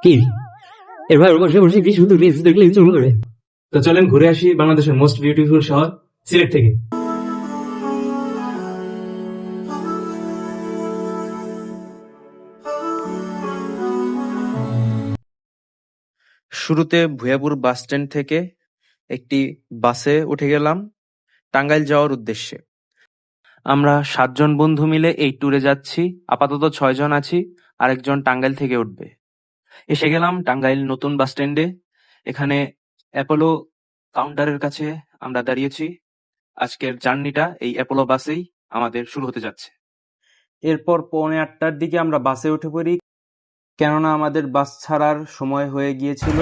কি এর ভাই বসে বসে কি সুন্দর রিলস দেখলে চলে করে। তো চলেন ঘুরে আসি বাংলাদেশের মোস্ট বিউটিফুল শহর সিলেট থেকে। শুরুতে ভুয়াপুর বাস স্ট্যান্ড থেকে একটি বাসে উঠে গেলাম টাঙ্গাইল যাওয়ার উদ্দেশ্যে। আমরা 7 জন বন্ধু মিলে এই ট্যুরে যাচ্ছি। আপাতত 6 জন আছি, আরেকজন টাঙ্গাইল থেকে উঠবে। এসে গেলাম টাঙ্গাইল নতুন বাস স্ট্যান্ডে। এখানে অ্যাপোলো কাউন্টারের কাছে আমরা দাঁড়িয়েছি। আজকের জার্নিটা এই অ্যাপোলো বাসেই আমাদের শুরু হতে যাচ্ছে। এরপর 7:45টার দিকে আমরা বাসে উঠে পড়ি, কেননা আমাদের বাস ছাড়ার সময় হয়ে গিয়েছিল।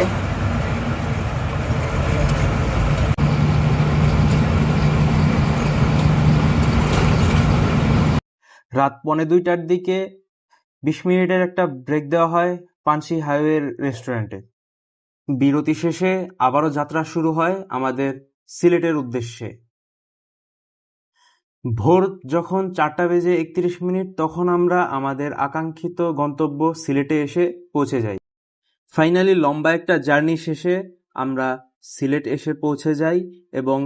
রাত 1:45টার দিকে 20 মিনিটের একটা ব্রেক দেওয়া হয় পানশি হাইওয়ে রেস্টুরেন্টে। বিরতি শেষে আবারও যাত্রা শুরু হয় আমাদের সিলেটের উদ্দেশ্যে। ভোর যখন 4:31 তখন আমরা আমাদের আকাঙ্ক্ষিত গন্তব্য সিলেটে এসে পৌঁছে যাই। ফাইনালি লম্বা একটা জার্নি শেষে আমরা সিলেট এসে পৌঁছে যাই এবং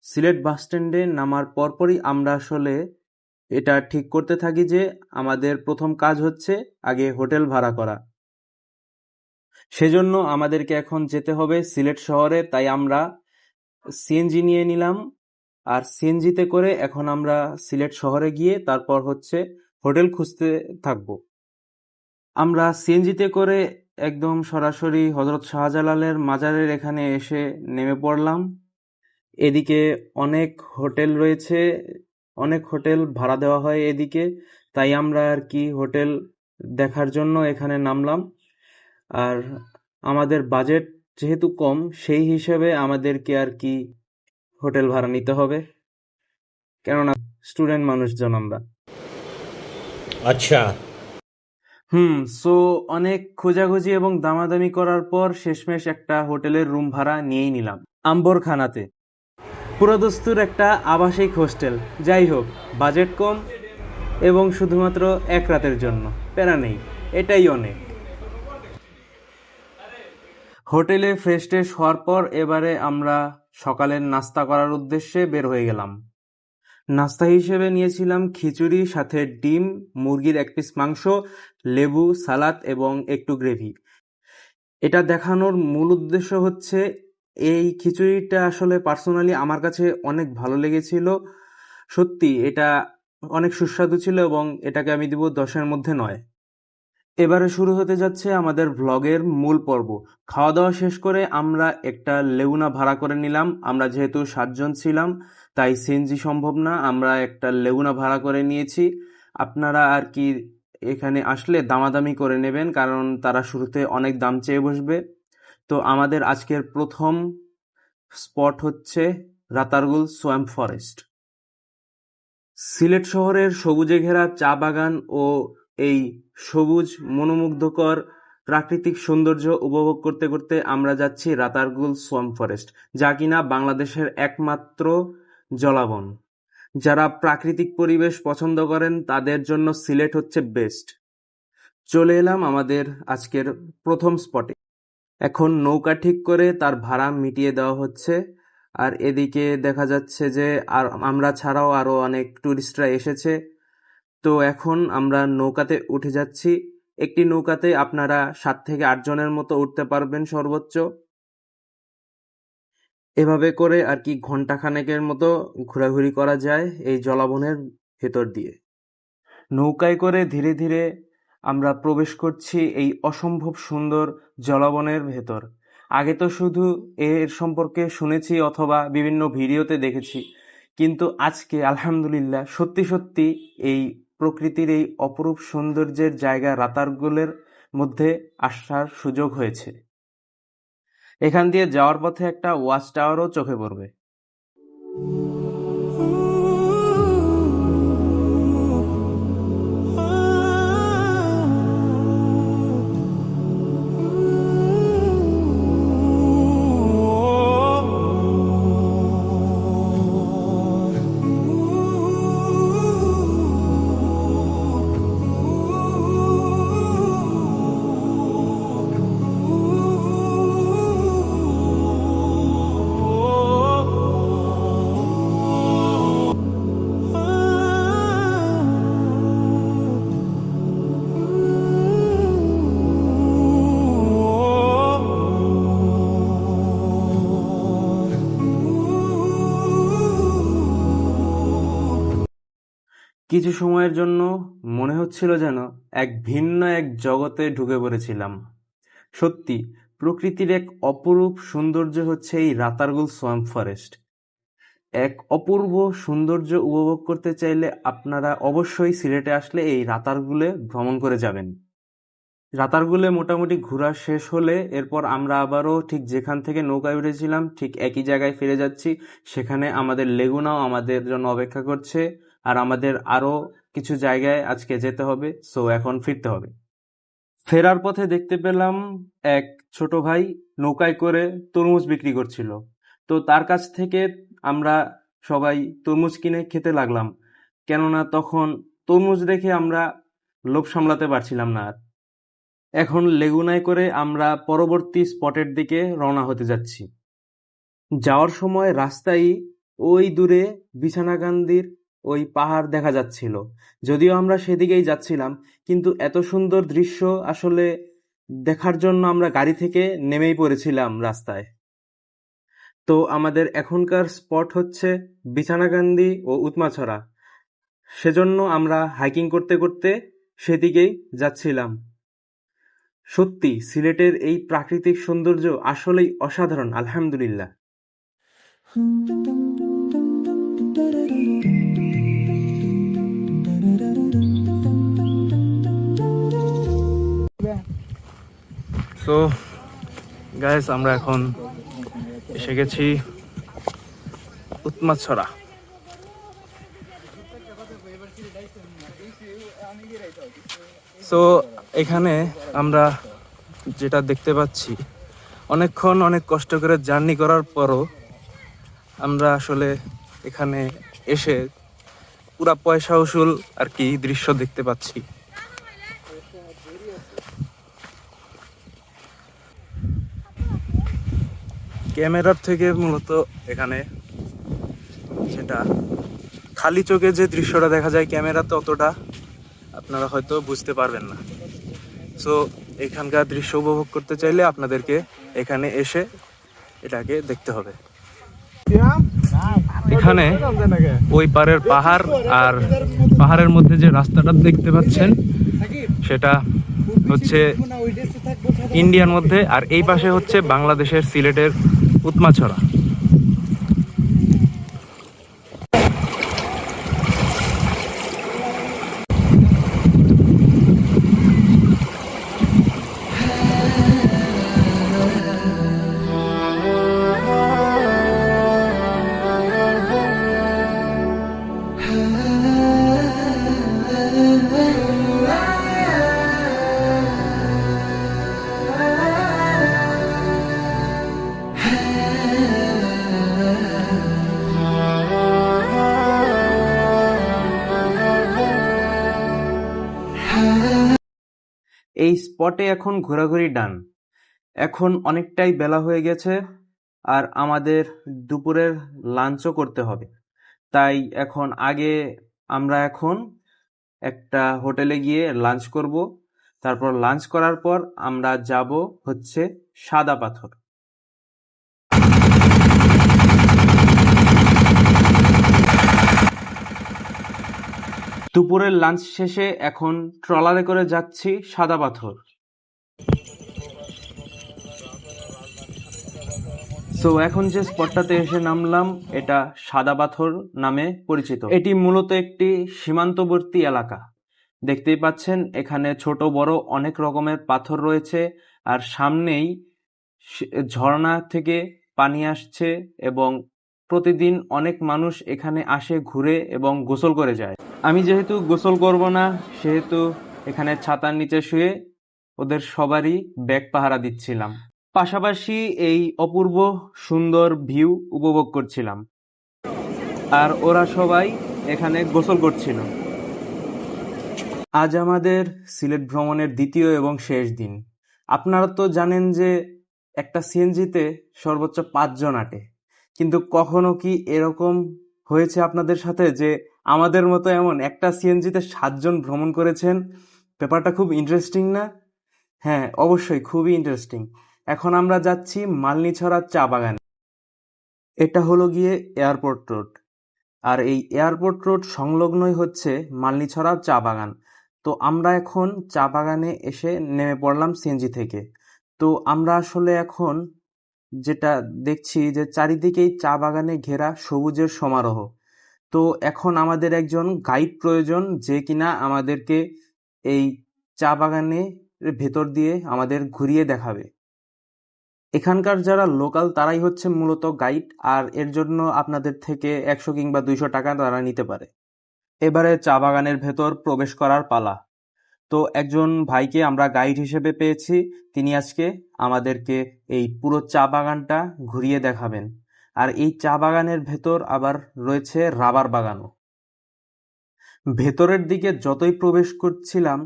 সিলেট বাস স্ট্যান্ডে নামার পরপরই আমরা আসলে এটা ঠিক করতে থাকি যে আমাদের প্রথম কাজ হচ্ছে আগে হোটেল ভাড়া করা। সেজন্য আমাদেরকে এখন যেতে হবে সিলেট শহরে, তাই আমরা সিএনজি নিয়ে নিলাম। আর সিএনজিতে করে এখন আমরা সিলেট শহরে গিয়ে তারপর হচ্ছে হোটেল খুঁজতে থাকবো। আমরা সিএনজিতে করে একদম সরাসরি হযরত শাহজালালের মাজারের এখানে এসে নেমে পড়লাম। এদিকে অনেক হোটেল রয়েছে, অনেক হোটেল ভাড়া দেওয়া হয় এদিকে, তাই আমরা আর কি হোটেল দেখার জন্য এখানে নামলাম। আর আমাদের বাজেট যেহেতু কম, সেই হিসেবে আমাদেরকে আর কি হোটেল ভাড়া নিতে হবে, কেননা স্টুডেন্ট মানুষজন আমরা। अच्छा সো অনেক খোঁজাখুঁজি এবং দামাদামি করার পর শেষমেশ একটা হোটেলের রুম ভাড়া নিয়েই নিলাম আম্বরখানাতে। পুরোদস্তুর একটা আবাসিক হোস্টেল। যাই হোক, বাজেট কম এবং শুধুমাত্র এক রাতের জন্য, প্যারা নেই, এটাই অনেক। হোটেলে ফ্রেশ ট্রেশ হওয়ার পর এবারে আমরা সকালের নাস্তা করার উদ্দেশ্যে বের হয়ে গেলাম। নাস্তা হিসেবে নিয়েছিলাম খিচুড়ি, সাথে ডিম, মুরগির 1 পিস মাংস, লেবু, সালাদ এবং একটু গ্রেভি। এটা দেখানোর মূল উদ্দেশ্য হচ্ছে এই খিচুড়িটা আসলে পার্সোনালি আমার কাছে অনেক ভালো লেগেছিল। সত্যি এটা অনেক সুস্বাদু ছিল এবং এটাকে আমি দিব 10-এর মধ্যে 9। এবারে শুরু হতে যাচ্ছে আমাদের ভ্লগের মূল পর্ব। খাওয়া দাওয়া শেষ করে আমরা একটা লেগুনা ভাড়া করে নিলাম। আমরা যেহেতু 7 জন ছিলাম তাই সিএনজি সম্ভব না, আমরা একটা লেগুনা ভাড়া করে নিয়েছি। আপনারা আর কি এখানে আসলে দামাদামি করে নেবেন, কারণ তারা শুরুতে অনেক দাম চেয়ে বসবে। তো আমাদের আজকের প্রথম স্পট হচ্ছে রাতারগুল সোয়াম্প ফরেস্ট। সিলেট শহরের সবুজে ঘেরা চা বাগান ও এই সবুজ মনোমুগ্ধকর প্রাকৃতিক সৌন্দর্য উপভোগ করতে করতে আমরা যাচ্ছি রাতারগুল সোয়াম্প ফরেস্ট, যা কিনা বাংলাদেশের একমাত্র জলাবন। যারা প্রাকৃতিক পরিবেশ পছন্দ করেন তাদের জন্য সিলেট হচ্ছে বেস্ট। চলে এলাম আমাদের আজকের প্রথম স্পটে। এখন নৌকা ঠিক করে তার ভাড়া মিটিয়ে দেওয়া হচ্ছে। আর এদিকে দেখা যাচ্ছে যে আর আমরা ছাড়াও আরো অনেক টুরিস্টরা এসেছে। তো এখন আমরা নৌকাতে উঠে যাচ্ছি। একটি নৌকাতে আপনারা 7 থেকে 8 জনের মতো উঠতে পারবেন সর্বোচ্চ। এভাবে করে আর কি ঘন্টাখানেকের মতো ঘোরাঘুরি করা যায় এই জলাবনের ভেতর দিয়ে। নৌকায় করে ধীরে ধীরে আমরা প্রবেশ করছি এই অসম্ভব সুন্দর জলাবনের ভেতর। আগে তো শুধু এর সম্পর্কে শুনেছি অথবা বিভিন্ন ভিডিওতে দেখেছি, কিন্তু আজকে আলহামদুলিল্লাহ সত্যি সত্যি এই প্রকৃতির এই অপরূপ সৌন্দর্যের জায়গা রাতারগুলের মধ্যে আসার সুযোগ হয়েছে। এখান দিয়ে যাওয়ার পথে একটা ওয়াচ টাওয়ারও চোখে পড়বে। কিছু সময়ের জন্য মনে হচ্ছিল যেন এক ভিন্ন এক জগতে ঢুকে পড়েছিলাম। সত্যি, প্রকৃতির এক অপরূপ সৌন্দর্য হচ্ছে এই রাতারগুল সোয়াম্প ফরেস্ট। এক অপূর্ব সৌন্দর্য উপভোগ করতে চাইলে আপনারা অবশ্যই সিলেটে আসলে এই রাতারগুলে ভ্রমণ করে যাবেন। রাতারগুলে মোটামুটি ঘোরা শেষ হলে এরপর আমরা আবারও ঠিক যেখান থেকে নৌকায় উঠেছিলাম ঠিক একই জায়গায় ফিরে যাচ্ছি। সেখানে আমাদের লেগুনাও আমাদের জন্য অপেক্ষা করছে, আর আমাদের আরও কিছু জায়গায় আজকে যেতে হবে। সো এখন ফিরতে হবে। ফেরার পথে দেখতে পেলাম এক ছোট ভাই নৌকায় করে তরমুজ বিক্রি করছিল। তো তার কাছ থেকে আমরা সবাই তরমুজ কিনে খেতে লাগলাম, কেননা তখন তরমুজ দেখে আমরা লোভ সামলাতে পারছিলাম না আর। এখন লেগুনায় করে আমরা পরবর্তী স্পটের দিকে রওনা হতে যাচ্ছি। যাওয়ার সময় রাস্তায় ওই দূরে বিছানাকান্দির ওই পাহাড় দেখা যাচ্ছিল। যদিও আমরা সেদিকেই যাচ্ছিলাম, কিন্তু এত সুন্দর দৃশ্য আসলে দেখার জন্য আমরা গাড়ি থেকে নেমেই পড়েছিলাম রাস্তায়। তো আমাদের এখনকার স্পট হচ্ছে বিছানাকান্দি ও উৎমাছড়া। সেজন্য আমরা হাইকিং করতে করতে সেদিকেই যাচ্ছিলাম। সত্যি সিলেটের এই প্রাকৃতিক সৌন্দর্য আসলেই অসাধারণ, আলহামদুলিল্লাহ। সো গাইস, আমরা এখন এসে গেছি উৎমাছড়া। সো এখানে আমরা যেটা দেখতে পাচ্ছি, অনেকক্ষণ অনেক কষ্ট করে জার্নি করার পরও আমরা আসলে এখানে এসে পুরা পয়সা উসুল আর কি দৃশ্য দেখতে পাচ্ছি। ক্যামেরার থেকে মূলত এখানে যেটা খালি চোখে যে দৃশ্যটা দেখা যায়, ক্যামেরাতে অতটা আপনারা হয়তো বুঝতে পারবেন না। সো এখানকার দৃশ্য উপভোগ করতে চাইলে আপনাদেরকে এখানে এসে এটাকে দেখতে হবে। এখানে ওই পারের পাহাড় আর পাহাড়ের মধ্যে যে রাস্তাটা দেখতে পাচ্ছেন সেটা হচ্ছে ইন্ডিয়ার মধ্যে, আর এই পাশে হচ্ছে বাংলাদেশের সিলেটের উৎমাছড়া। এই স্পটে এখন ঘোরাঘুরি ডান। এখন অনেকটাই বেলা হয়ে গেছে, আর আমাদের দুপুরের লাঞ্চও করতে হবে। তাই আমরা এখন একটা হোটেলে গিয়ে লাঞ্চ করব। তারপর লাঞ্চ করার পর আমরা যাব হচ্ছে সাদা পাথর। দুপুরের লাঞ্চ শেষে এখন ট্রলারে করে যাচ্ছি সাদা পাথর। সো এখন যে স্পটটাতে এসে নামলাম এটা সাদা পাথর নামে পরিচিত। এটি মূলত একটি সীমান্তবর্তী এলাকা। দেখতেই পাচ্ছেন এখানে ছোট বড় অনেক রকমের পাথর রয়েছে, আর সামনেই ঝর্ণা থেকে পানি আসছে এবং প্রতিদিন অনেক মানুষ এখানে আসে, ঘুরে এবং গোসল করে যায়। আমি যেহেতু গোসল করব না, সেহেতু এখানে ছাতার নিচে শুয়ে ওদের সবারই ব্যাগ পাহারা দিচ্ছিলাম, পাশাপাশি এই অপূর্ব সুন্দর ভিউ উপভোগ করছিলাম। আর ওরা সবাই এখানে গোসল করছিল। আজ আমাদের সিলেট ভ্রমণের দ্বিতীয় এবং শেষ দিন। আপনারা তো জানেন যে একটা সিএনজিতে সর্বোচ্চ 5 জন আটে, কিন্তু কখনো কি এরকম হয়েছে আপনাদের সাথে যে আমাদের মতো এমন একটা সিএনজিতে 7 জন ভ্রমণ করেছেন? ব্যাপারটা খুব ইন্টারেস্টিং না? হ্যাঁ, অবশ্যই খুবই ইন্টারেস্টিং। এখন আমরা যাচ্ছি মালনীছড়া চা বাগানে। এটা হলো গিয়ে এয়ারপোর্ট রোড। আর এই এয়ারপোর্ট রোড সংলগ্নই হচ্ছে মালনীছড়া চা বাগান। তো আমরা এখন চা বাগানে এসে নেমে পড়লাম সিএনজি থেকে। তো আমরা আসলে এখন যেটা দেখছি যে চারিদিকেই চা বাগানে ঘেরা সবুজের সমারোহ। তো এখন আমাদের একজন গাইড প্রয়োজন, যে কিনা আমাদেরকে এই চা বাগানের ভেতর দিয়ে আমাদের ঘুরিয়ে দেখাবে। এখানকার যারা লোকাল তারাই হচ্ছে মূলত গাইড, আর এর জন্য আপনাদের থেকে 100 কিংবা 200 টাকা তারা নিতে পারে। এবারে চা বাগানের ভেতর প্রবেশ করার পালা। তো একজন ভাইকে আমরা গাইড হিসেবে পেয়েছি, তিনি আজকে আমাদেরকে এই পুরো চা বাগানটা ঘুরিয়ে দেখাবেন। আর এই চা বাগানের ভেতর আবার রয়েছে রাবার বাগানও। ভেতরের দিকে যতই প্রবেশ করছিলাম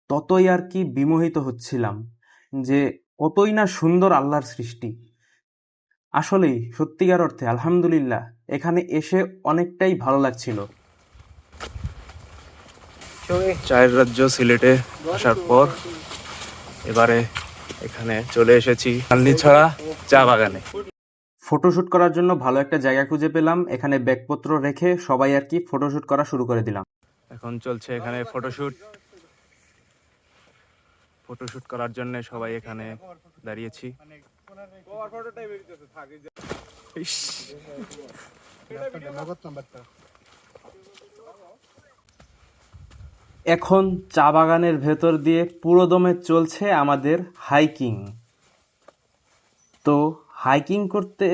ততই আর কি বিমোহিত হচ্ছিলাম যে কতই না সুন্দর আল্লাহর সৃষ্টি। আসলেই সত্যিকার অর্থে আলহামদুলিল্লাহ এখানে এসে অনেকটাই ভালো লাগছিল। চায়ের রাজ্য সিলেটে আসার পর এবারে এখানে চলে এসেছি মালনীছড়া চা বাগানে। ফটোশুট করার জন্য ভালো একটা জায়গা খুঁজে পেলাম, এখানে ব্যাগপত্র রেখে সবাই আর কি ফটোশুট করা শুরু করে দিলাম। এখন চলছে এখানে ফটোশুট করার জন্য সবাই এখানে দাঁড়িয়েছি। ইস, এখন চা বাগানের ভেতর দিয়ে পুরোদমে চলছে আমাদের হাইকিং। তো হাইকিং করতে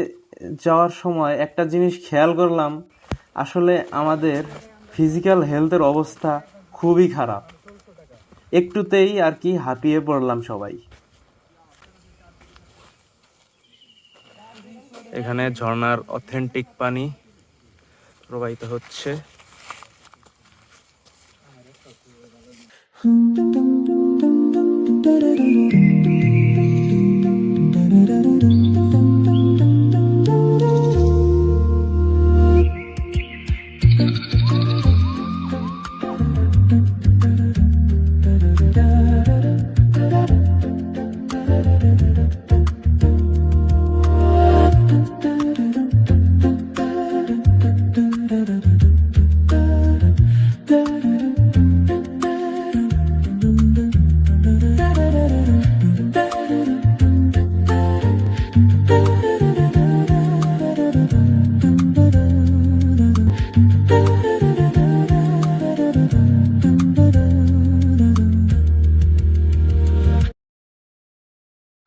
যাওয়ার সময় একটা জিনিস খেয়াল করলাম, আসলে আমাদের ফিজিক্যাল হেলথের অবস্থা খুবই খারাপ। একটুতেই আর কি হাঁপিয়ে পড়লাম সবাই। এখানে ঝর্ণার অথেন্টিক পানি প্রবাহিত হচ্ছে।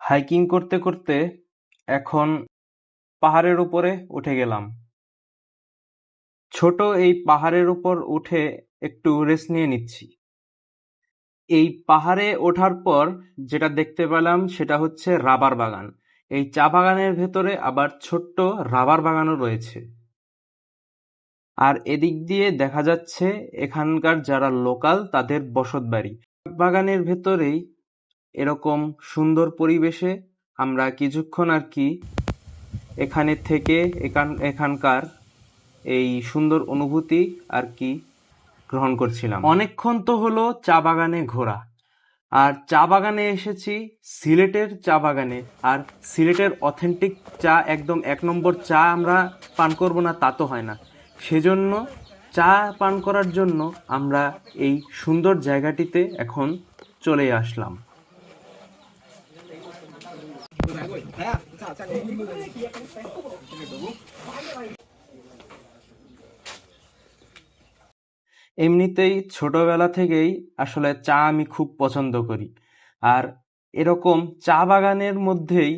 হাইকিং করতে করতে এখন পাহাড়ের উপরে উঠে গেলাম। ছোট এই পাহাড়ের উপর উঠে একটু রেস্ট নিয়ে নিচ্ছি। এই পাহাড়ে ওঠার পর যেটা দেখতে পেলাম সেটা হচ্ছে রাবার বাগান। এই চা বাগানের ভেতরে আবার ছোট্ট রাবার বাগানও রয়েছে। আর এদিক দিয়ে দেখা যাচ্ছে এখানকার যারা লোকাল তাদের বসতবাড়ি। বাগানের ভেতরেই এরকম সুন্দর পরিবেশে আমরা কিছুক্ষণ আর কি এখানে থেকে এখানকার এই সুন্দর অনুভূতি আর কি গ্রহণ করছিলাম। অনেকক্ষণ তো হলো চা বাগানে ঘোরা, আর চা বাগানে এসেছি সিলেটের চা বাগানে। আর সিলেটের অথেন্টিক চা, একদম 1 নম্বর চা আমরা পান করব না তা তো হয় না। সেজন্য চা পান করার জন্য আমরা এই সুন্দর জায়গাটিতে এখন চলে আসলাম। এমনিতেই ছোটবেলা থেকেই আসলে চা আমি খুব পছন্দ করি। আর এরকম চা বাগানের মধ্যেই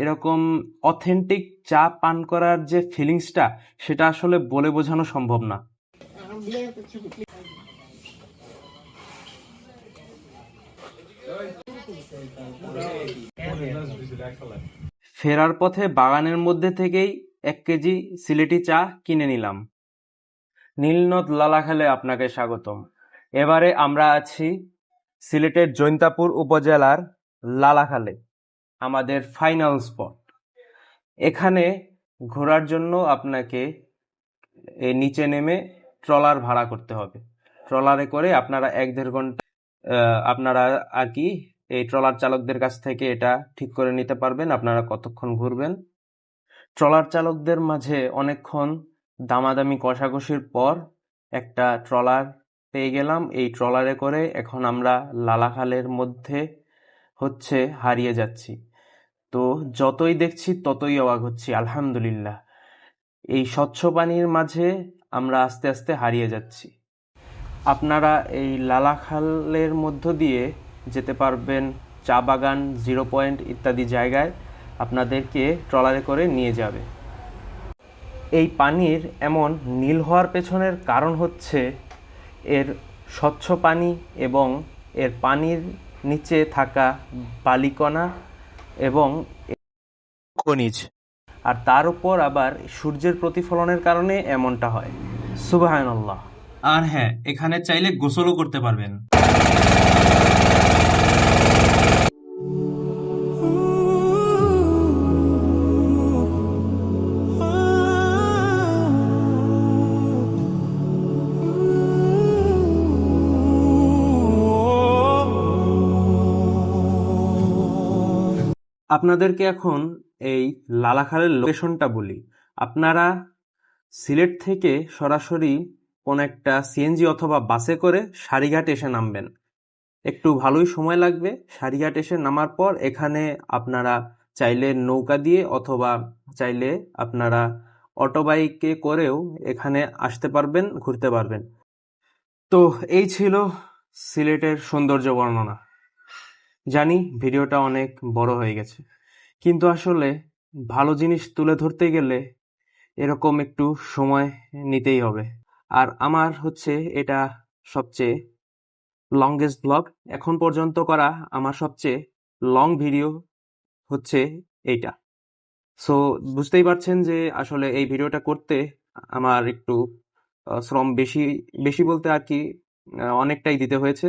এরকম অথেন্টিক চা পান করার যে ফিলিংসটা, সেটা আসলে বলে বোঝানো সম্ভব না। ফেরার পথে বাগানের মধ্যে থেকেই 1 কেজি সিলেটি চা কিনে নিলাম। নীলনদ লালাখালে আপনাকে স্বাগতম। এবারে আমরা আছি সিলেটের জৈন্তাপুর উপজেলার লালাখালে, আমাদের ফাইনাল স্পট। এখানে ঘোরার জন্য আপনাকে নিচে নেমে ট্রলার ভাড়া করতে হবে। ট্রলারে করে আপনারা 1-1.5 ঘন্টা আপনারা আর কি এই ট্রলার চালকদের কাছ থেকে এটা ঠিক করে নিতে পারবেন আপনারা কতক্ষণ ঘুরবেন। ট্রলার চালকদের মাঝে অনেকক্ষণ দামাদামি কষাকষির পর একটা ট্রলার পেয়ে গেলাম। এই ট্রলারে করে এখন আমরা লালাখালের মধ্যে হারিয়ে যাচ্ছি। তো যতই দেখছি ততই অবাক হচ্ছি। আলহামদুলিল্লাহ, এই স্বচ্ছ পানির মাঝে আমরা আস্তে আস্তে হারিয়ে যাচ্ছি। আপনারা এই লালাখালের মধ্য দিয়ে যেতে পারবেন চা বাগান, জিরো পয়েন্ট ইত্যাদি জায়গায় আপনাদেরকে ট্রলারে করে নিয়ে যাবে। এই পানির এমন নীল হওয়ার পেছনের কারণ হচ্ছে এর স্বচ্ছ পানি এবং এর পানির নিচে থাকা বালিকণা এবং খনিজ, আর তার উপর আবার সূর্যের প্রতিফলনের কারণে এমনটা হয়। সুবহানাল্লাহ। আর হ্যাঁ, এখানে চাইলে গোসলও করতে পারবেন। আপনাদেরকে এখন এই লালাখালের লোকেশনটা বলি। আপনারা সিলেট থেকে সরাসরি কোনো একটা সিএনজি অথবা বাসে করে সারিঘাট এসে নামবেন। একটু ভালোই সময় লাগবে। সারিঘাট এসে নামার পর এখানে আপনারা চাইলে নৌকা দিয়ে অথবা চাইলে আপনারা অটো বাইকে করেও এখানে আসতে পারবেন, ঘুরতে পারবেন। তো এই ছিল সিলেটের সৌন্দর্য বর্ণনা। জানি ভিডিওটা অনেক বড় হয়ে গেছে, কিন্তু আসলে ভালো জিনিস তুলে ধরতে গেলে এরকম একটু সময় নিতেই হবে। আর আমার এটা সবচেয়ে লংগেস্ট ব্লগ এখন পর্যন্ত করা, আমার সবচেয়ে লং ভিডিও এইটা। সো বুঝতেই পারছেন যে আসলে এই ভিডিওটা করতে আমার একটু শ্রম বেশি বেশি বলতে আর কি অনেকটাই দিতে হয়েছে।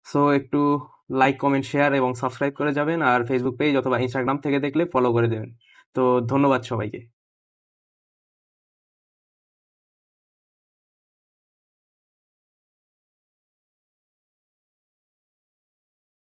সো একটু লাইক, কমেন্ট, শেয়ার এবং সাবস্ক্রাইব করে যাবেন। আর ফেসবুক পেজ অথবা ইনস্টাগ্রাম থেকে দেখলে ফলো করে দেবেন। তো ধন্যবাদ সবাইকে।